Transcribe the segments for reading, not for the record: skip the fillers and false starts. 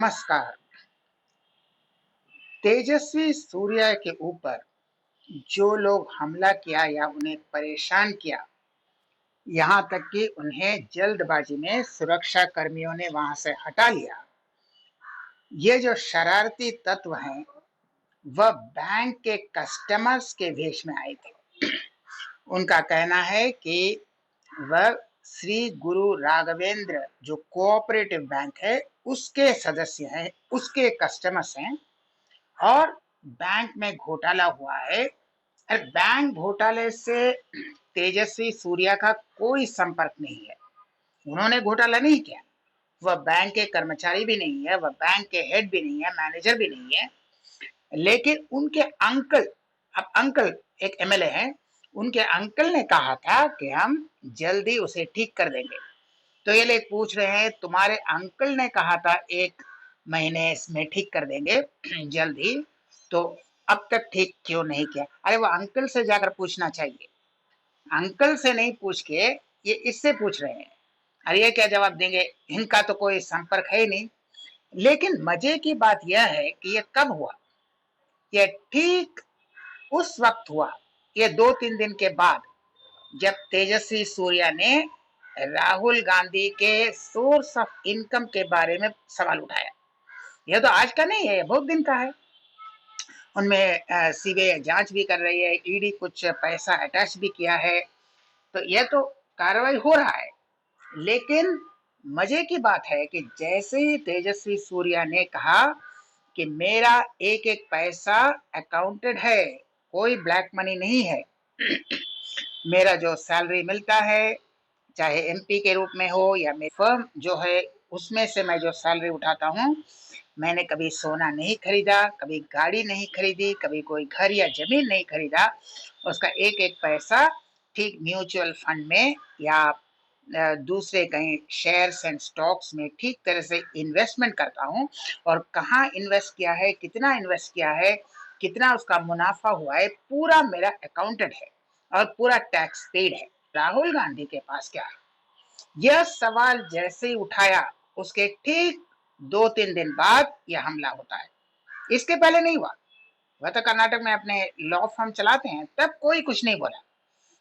नमस्कार। तेजस्वी सूर्या के ऊपर जो लोग हमला किया या उन्हें परेशान किया, यहाँ तक कि उन्हें जल्दबाजी में सुरक्षा कर्मियों ने वहां से हटा लिया। ये जो शरारती तत्व हैं, वह बैंक के कस्टमर्स के भेष में आए थे। उनका कहना है कि वह श्री गुरु राघवेंद्र जो कोऑपरेटिव बैंक है, उसके सदस्य हैं, उसके कस्टमर्स हैं और बैंक में घोटाला हुआ है। बैंक घोटाले से तेजस्वी सूर्या का कोई संपर्क नहीं है। उन्होंने घोटाला नहीं किया, वह बैंक के कर्मचारी भी नहीं है, वह बैंक के हेड भी नहीं है, मैनेजर भी नहीं है। लेकिन उनके अंकल, अब अंकल एक एमएलए हैं, उनके अंकल ने कहा था कि हम जल्दी उसे ठीक कर देंगे। तो ये लोग पूछ रहे हैं, तुम्हारे अंकल ने कहा था 1 महीने में ठीक कर देंगे जल्दी, तो अब तक ठीक क्यों नहीं किया? अरे वो अंकल से जाकर पूछना चाहिए, अंकल से नहीं पूछ के ये इससे पूछ रहे हैं। अरे ये क्या जवाब देंगे? इनका तो कोई संपर्क है ही नहीं। लेकिन मजे की बात यह है कि ये कब हुआ? ये ठीक उस वक्त हुआ, ये 2-3 दिन के बाद, जब तेजस्वी सूर्या ने राहुल गांधी के सोर्स ऑफ इनकम के बारे में सवाल उठाया। यह तो आज का नहीं है, ये बहुत दिन का है। उनमें सीबीआई जांच भी कर रही है, ईडी कुछ पैसा अटैच भी किया है, तो यह तो कार्रवाई हो रहा है। लेकिन मजे की बात है कि जैसे ही तेजस्वी सूर्या ने कहा कि मेरा एक एक पैसा अकाउंटेड है, कोई ब्लैक मनी नहीं है, मेरा जो सैलरी मिलता है, चाहे एमपी के रूप में हो या मेरी फर्म जो है उसमें से मैं जो सैलरी उठाता हूँ, मैंने कभी सोना नहीं खरीदा, कभी गाड़ी नहीं खरीदी, कभी कोई घर या जमीन नहीं खरीदा। उसका एक एक पैसा ठीक म्यूचुअल फंड में या दूसरे कहीं शेयर्स एंड स्टॉक्स में ठीक तरह से इन्वेस्टमेंट करता हूँ। और कहाँ इन्वेस्ट किया है, कितना इन्वेस्ट किया है, कितना उसका मुनाफा हुआ है, पूरा मेरा अकाउंटेड है और पूरा टैक्स पेड है। राहुल गांधी के पास क्या है? यह सवाल जैसे ही उठाया, उसके ठीक 2-3 दिन बाद यह हमला होता है। इसके पहले नहीं हुआ। वह तो कर्नाटक में अपने लॉ फर्म चलाते हैं, तब कोई कुछ नहीं बोला।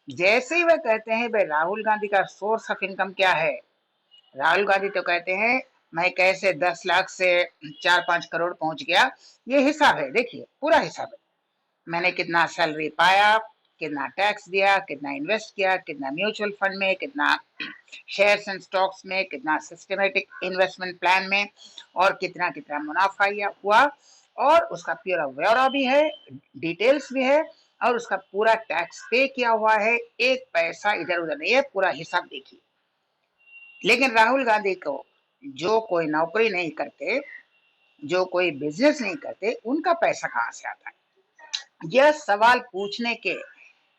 जैसे ही वह कहते हैं भाई राहुल गांधी का सोर्स ऑफ इनकम क्या है, राहुल गांधी तो कहते हैं मैं कैसे 10 लाख से 4-5 करोड़ पहुंच गया। ये हिसाब है, देखिए पूरा हिसाब है। मैंने कितना सैलरी पाया, कितना टैक्स दिया, कितना इन्वेस्ट किया, कितना म्यूचुअल फंड में, कितना शेयर्स एंड स्टॉक्स में, कितना सिस्टमेटिक इन्वेस्टमेंट प्लान में, और कितना कितना मुनाफा हुआ, और उसका पूरा ब्यौरा भी है, डिटेल्स भी है, और उसका पूरा टैक्स पे किया हुआ है। एक पैसा इधर उधर नहीं है, पूरा हिसाब देखिए। लेकिन राहुल गांधी को जो कोई नौकरी नहीं करते, जो कोई बिजनेस नहीं करते, उनका पैसा कहां से आता है? यह सवाल पूछने के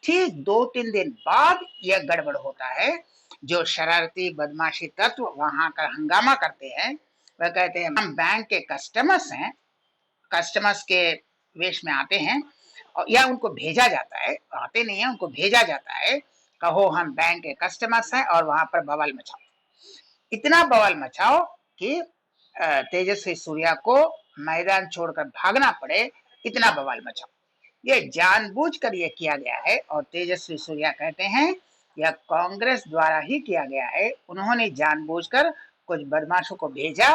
ठीक 2-3 दिन बाद यह गड़बड़ होता है। जो शरारती बदमाशी तत्व वहां का हंगामा करते हैं, वह कहते हैं हम बैंक के कस्टमर्स हैं, कस्टमर्स के वेश में आते हैं, और या उनको भेजा जाता है, आते नहीं है, उनको भेजा जाता है, कहो हम बैंक के कस्टमर्स हैं और वहां पर बवाल मचाओ। इतना बवाल मचाओ कि तेजस्वी सूर्या को मैदान छोड़कर भागना पड़े, इतना बवाल मचाओ। ये जानबूझकर ये किया गया है, और तेजस्वी सूर्या कहते हैं यह कांग्रेस द्वारा ही किया गया है। उन्होंने जानबूझकर कुछ बदमाशों को भेजा,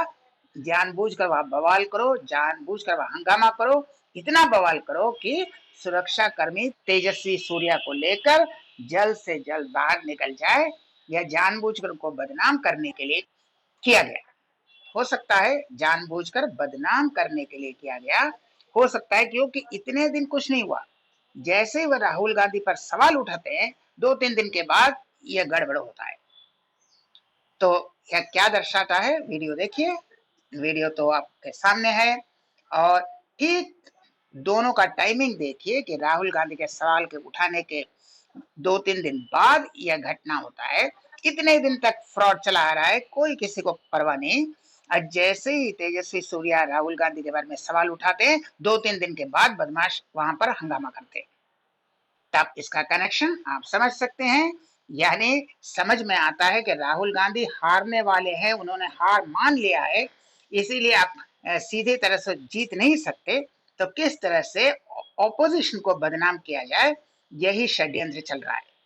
जानबूझकर वहां बवाल करो, जानबूझकर वहां हंगामा करो, इतना बवाल करो कि सुरक्षा कर्मी तेजस्वी सूर्या को लेकर जल्द से जल्द बाहर निकल जाए। यह जानबूझकर उनको बदनाम करने के लिए किया गया। हो सकता है जानबूझकर बदनाम करने के लिए किया गया, हो सकता है, क्योंकि इतने दिन कुछ नहीं हुआ। जैसे ही वह राहुल गांधी पर सवाल उठाते हैं, 2-3 दिन के बाद यह गड़बड़ होता है। तो यह क्या दर्शाता है? वीडियो देखिए, वीडियो तो आपके सामने है, और ठीक दोनों का टाइमिंग देखिए कि राहुल गांधी के सवाल के उठाने के 2-3 दिन बाद यह घटना होता है। कितने दिन तक फ्रॉड चला आ रहा है, कोई किसी को परवाह नहीं। और जैसे ही तेजस्वी सूर्या राहुल गांधी के बारे में सवाल उठाते हैं, 2-3 दिन के बाद बदमाश वहां पर हंगामा करते हैं। तब इसका कनेक्शन आप समझ सकते हैं। यानी समझ में आता है कि राहुल गांधी हारने वाले हैं, उन्होंने हार मान लिया है, इसीलिए आप सीधे तरह से जीत नहीं सकते, तो किस तरह से ऑपोजिशन को बदनाम किया जाए, यही षड्यंत्र चल रहा है।